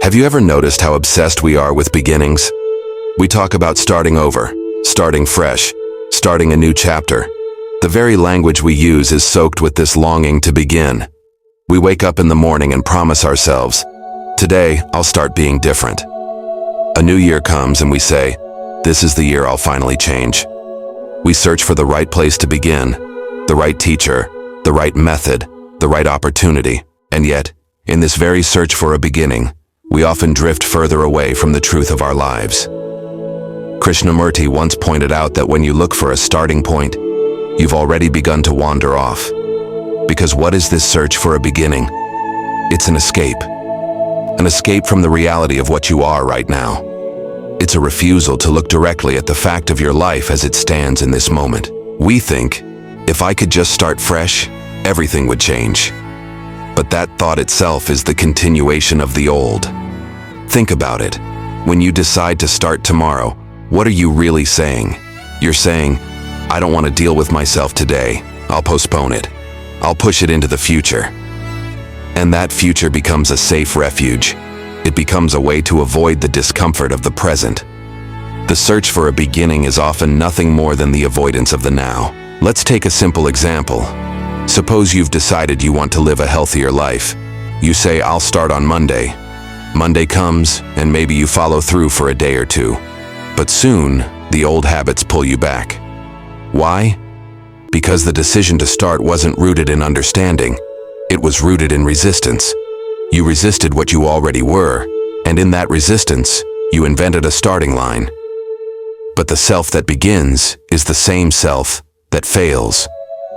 Have you ever noticed how obsessed we are with beginnings? We talk about starting over, starting fresh, starting a new chapter. The very language we use is soaked with this longing to begin. We wake up in the morning and promise ourselves, "Today, I'll start being different." A new year comes and we say, "This is the year I'll finally change." We search for the right place to begin, the right teacher, the right method, the right opportunity. And yet, in this very search for a beginning, we often drift further away from the truth of our lives. Krishnamurti once pointed out that when you look for a starting point, you've already begun to wander off. Because what is this search for a beginning? It's an escape. An escape from the reality of what you are right now. It's a refusal to look directly at the fact of your life as it stands in this moment. We think, if I could just start fresh, everything would change. But that thought itself is the continuation of the old. Think about it. When you decide to start tomorrow, what are you really saying? You're saying, "I don't want to deal with myself today. I'll postpone it. I'll push it into the future." And that future becomes a safe refuge. It becomes a way to avoid the discomfort of the present. The search for a beginning is often nothing more than the avoidance of the now. Let's take a simple example. Suppose you've decided you want to live a healthier life. You say, "I'll start on Monday." Monday comes, and maybe you follow through for a day or two. But soon, the old habits pull you back. Why? Because the decision to start wasn't rooted in understanding. It was rooted in resistance. You resisted what you already were, and in that resistance, you invented a starting line. But the self that begins is the same self that fails,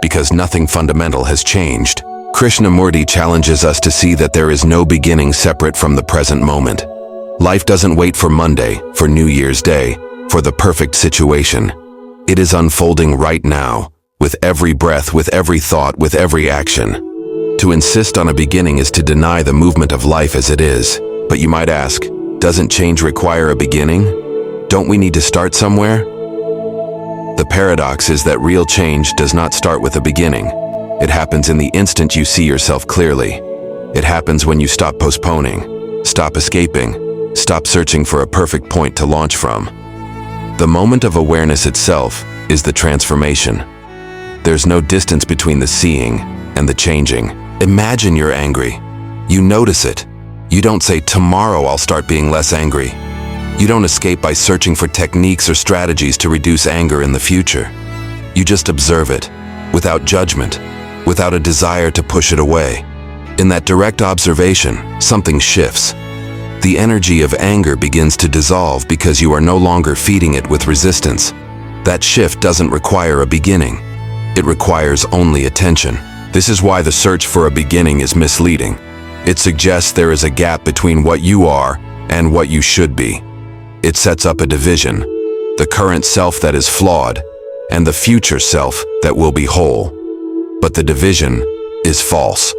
because nothing fundamental has changed. Krishnamurti challenges us to see that there is no beginning separate from the present moment. Life doesn't wait for Monday, for New Year's Day, for the perfect situation. It is unfolding right now, with every breath, with every thought, with every action. To insist on a beginning is to deny the movement of life as it is. But you might ask, doesn't change require a beginning? Don't we need to start somewhere? The paradox is that real change does not start with a beginning. It happens in the instant you see yourself clearly. It happens when you stop postponing, stop escaping, stop searching for a perfect point to launch from. The moment of awareness itself is the transformation. There's no distance between the seeing and the changing. Imagine you're angry. You notice it. You don't say, "Tomorrow I'll start being less angry." You don't escape by searching for techniques or strategies to reduce anger in the future. You just observe it, without judgment, without a desire to push it away. In that direct observation, something shifts. The energy of anger begins to dissolve because you are no longer feeding it with resistance. That shift doesn't require a beginning. It requires only attention. This is why the search for a beginning is misleading. It suggests there is a gap between what you are and what you should be. It sets up a division, the current self that is flawed, and the future self that will be whole. But the division is false.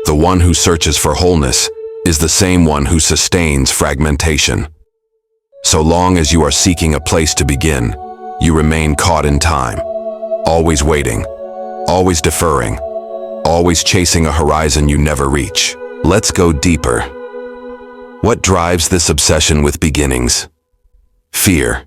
The one who searches for wholeness is the same one who sustains fragmentation. So long as you are seeking a place to begin, you remain caught in time, always waiting, always deferring, always chasing a horizon you never reach. Let's go deeper. What drives this obsession with beginnings? Fear.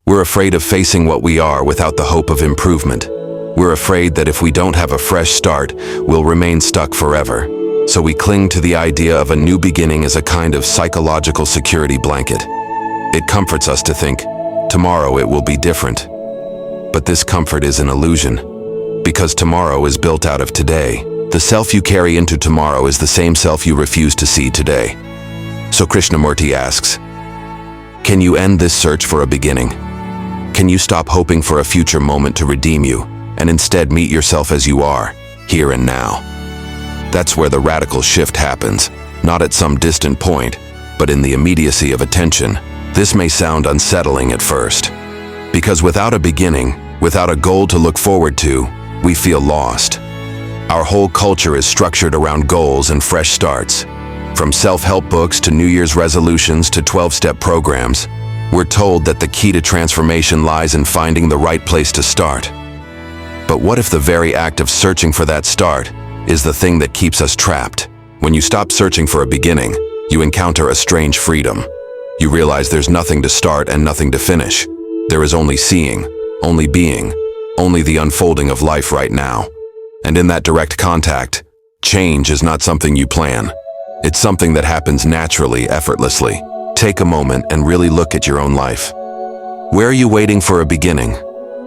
We're afraid of facing what we are without the hope of improvement. We're afraid that if we don't have a fresh start, we'll remain stuck forever. So we cling to the idea of a new beginning as a kind of psychological security blanket. It comforts us to think, tomorrow it will be different. But this comfort is an illusion, because tomorrow is built out of today. The self you carry into tomorrow is the same self you refuse to see today. So Krishnamurti asks, can you end this search for a beginning? Can you stop hoping for a future moment to redeem you, and instead meet yourself as you are, here and now? That's where the radical shift happens, not at some distant point, but in the immediacy of attention. This may sound unsettling at first, because without a beginning, without a goal to look forward to, we feel lost. Our whole culture is structured around goals and fresh starts. From self-help books to New Year's resolutions to 12-step programs, we're told that the key to transformation lies in finding the right place to start. But what if the very act of searching for that start is the thing that keeps us trapped? When you stop searching for a beginning, you encounter a strange freedom. You realize there's nothing to start and nothing to finish. There is only seeing, only being, only the unfolding of life right now. And in that direct contact, change is not something you plan. It's something that happens naturally, effortlessly. Take a moment and really look at your own life. Where are you waiting for a beginning?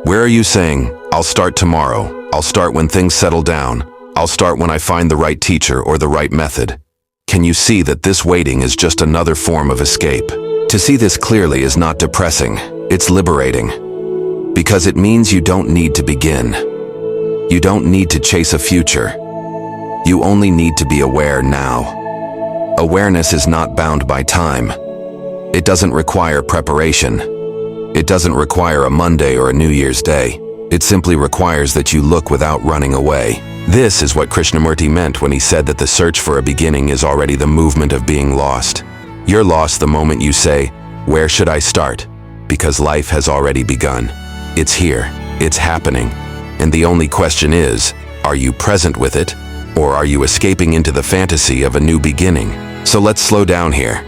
Where are you saying, I'll start tomorrow, I'll start when things settle down, I'll start when I find the right teacher or the right method? Can you see that this waiting is just another form of escape? To see this clearly is not depressing, it's liberating. Because it means you don't need to begin. You don't need to chase a future. You only need to be aware now. Awareness is not bound by time. It doesn't require preparation. It doesn't require a Monday or a New Year's Day. It simply requires that you look without running away. This is what Krishnamurti meant when he said that the search for a beginning is already the movement of being lost. You're lost the moment you say, where should I start? Because life has already begun. It's here, it's happening. And the only question is, are you present with it? Or are you escaping into the fantasy of a new beginning? So let's slow down here.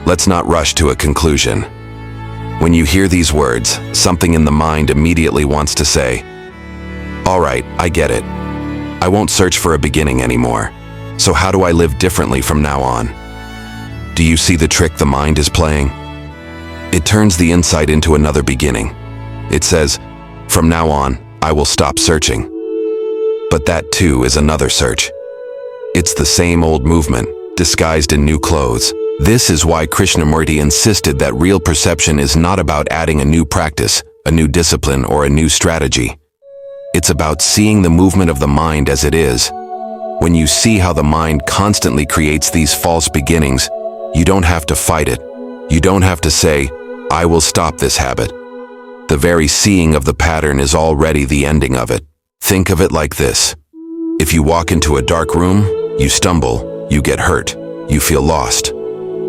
Let's not rush to a conclusion. When you hear these words, something in the mind immediately wants to say, all right, I get it. I won't search for a beginning anymore. So how do I live differently from now on? Do you see the trick the mind is playing? It turns the insight into another beginning. It says, from now on, I will stop searching. But that too is another search. It's the same old movement, disguised in new clothes. This is why Krishnamurti insisted that real perception is not about adding a new practice, a new discipline, or a new strategy. It's about seeing the movement of the mind as it is. When you see how the mind constantly creates these false beginnings, you don't have to fight it. You don't have to say, I will stop this habit. The very seeing of the pattern is already the ending of it. Think of it like this. If you walk into a dark room, you stumble, you get hurt, you feel lost.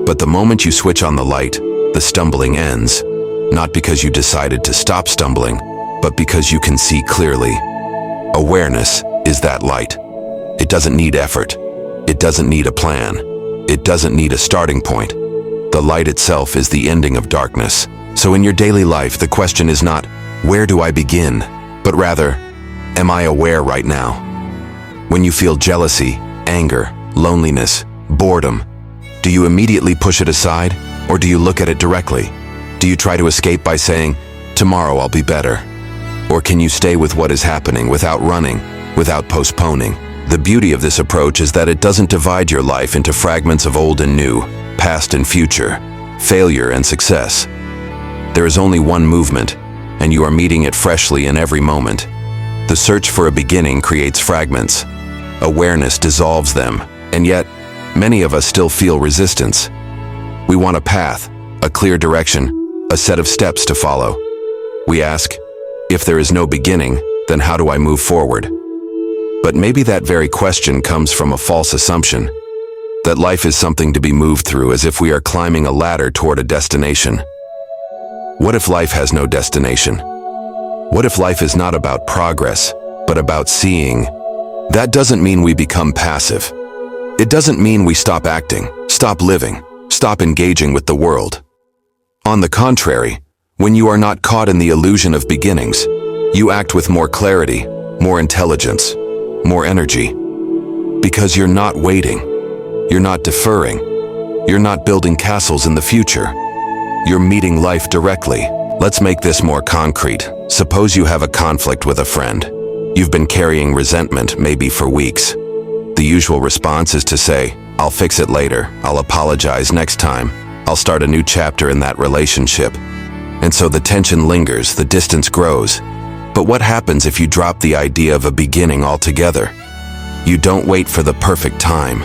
But the moment you switch on the light, the stumbling ends. Not because you decided to stop stumbling, but because you can see clearly. Awareness is that light. It doesn't need effort. It doesn't need a plan. It doesn't need a starting point. The light itself is the ending of darkness. So in your daily life, the question is not, where do I begin? But rather, am I aware right now? When you feel jealousy, anger, loneliness, boredom, do you immediately push it aside, or do you look at it directly? Do you try to escape by saying, tomorrow I'll be better? Or can you stay with what is happening without running, without postponing? The beauty of this approach is that it doesn't divide your life into fragments of old and new, past and future, failure and success. There is only one movement, and you are meeting it freshly in every moment. The search for a beginning creates fragments. Awareness dissolves them, and yet, many of us still feel resistance. We want a path, a clear direction, a set of steps to follow. We ask, if there is no beginning, then how do I move forward? But maybe that very question comes from a false assumption, that life is something to be moved through as if we are climbing a ladder toward a destination. What if life has no destination? What if life is not about progress, but about seeing? That doesn't mean we become passive. It doesn't mean we stop acting, stop living, stop engaging with the world. On the contrary, when you are not caught in the illusion of beginnings, you act with more clarity, more intelligence, more energy. Because you're not waiting, you're not deferring, you're not building castles in the future. You're meeting life directly. Let's make this more concrete. Suppose you have a conflict with a friend. You've been carrying resentment, maybe for weeks. The usual response is to say, I'll fix it later, I'll apologize next time, I'll start a new chapter in that relationship. And so the tension lingers, the distance grows. But what happens if you drop the idea of a beginning altogether? You don't wait for the perfect time.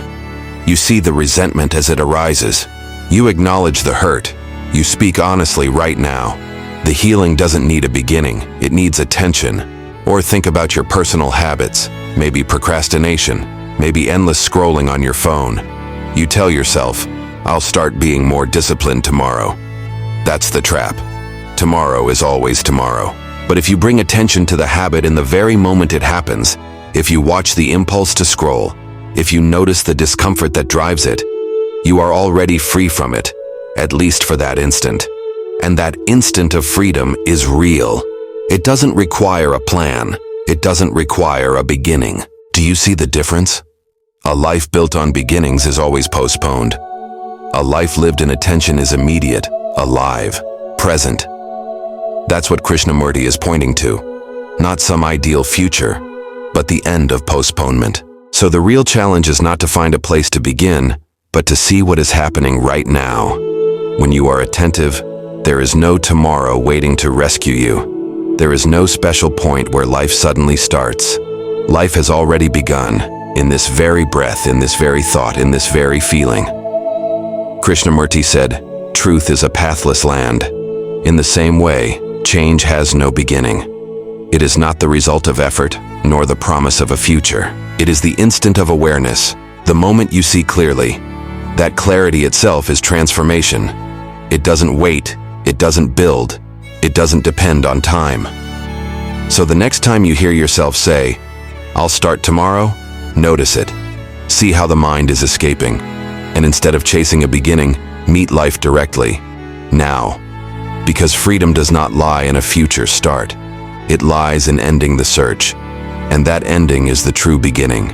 You see the resentment as it arises. You acknowledge the hurt. You speak honestly right now. The healing doesn't need a beginning, it needs attention. Or think about your personal habits, maybe procrastination, maybe endless scrolling on your phone. You tell yourself, I'll start being more disciplined tomorrow. That's the trap. Tomorrow is always tomorrow. But if you bring attention to the habit in the very moment it happens, if you watch the impulse to scroll, if you notice the discomfort that drives it, You are already free from it, at least for that instant. And that instant of freedom is real. It doesn't require a plan. It doesn't require a beginning. Do you see the difference? A life built on beginnings is always postponed. A life lived in attention is immediate, alive, present. That's what Krishnamurti is pointing to. Not some ideal future, but the end of postponement. So the real challenge is not to find a place to begin, but to see what is happening right now. When you are attentive, there is no tomorrow waiting to rescue you. There is no special point where life suddenly starts. Life has already begun, in this very breath, in this very thought, in this very feeling. Krishnamurti said, "Truth is a pathless land." In the same way, change has no beginning. It is not the result of effort, nor the promise of a future. It is the instant of awareness, the moment you see clearly. That clarity itself is transformation. It doesn't wait, it doesn't build, it doesn't depend on time. So the next time you hear yourself say, "I'll start tomorrow," notice it. See how the mind is escaping. And instead of chasing a beginning, meet life directly, now. Because freedom does not lie in a future start. It lies in ending the search. And that ending is the true beginning.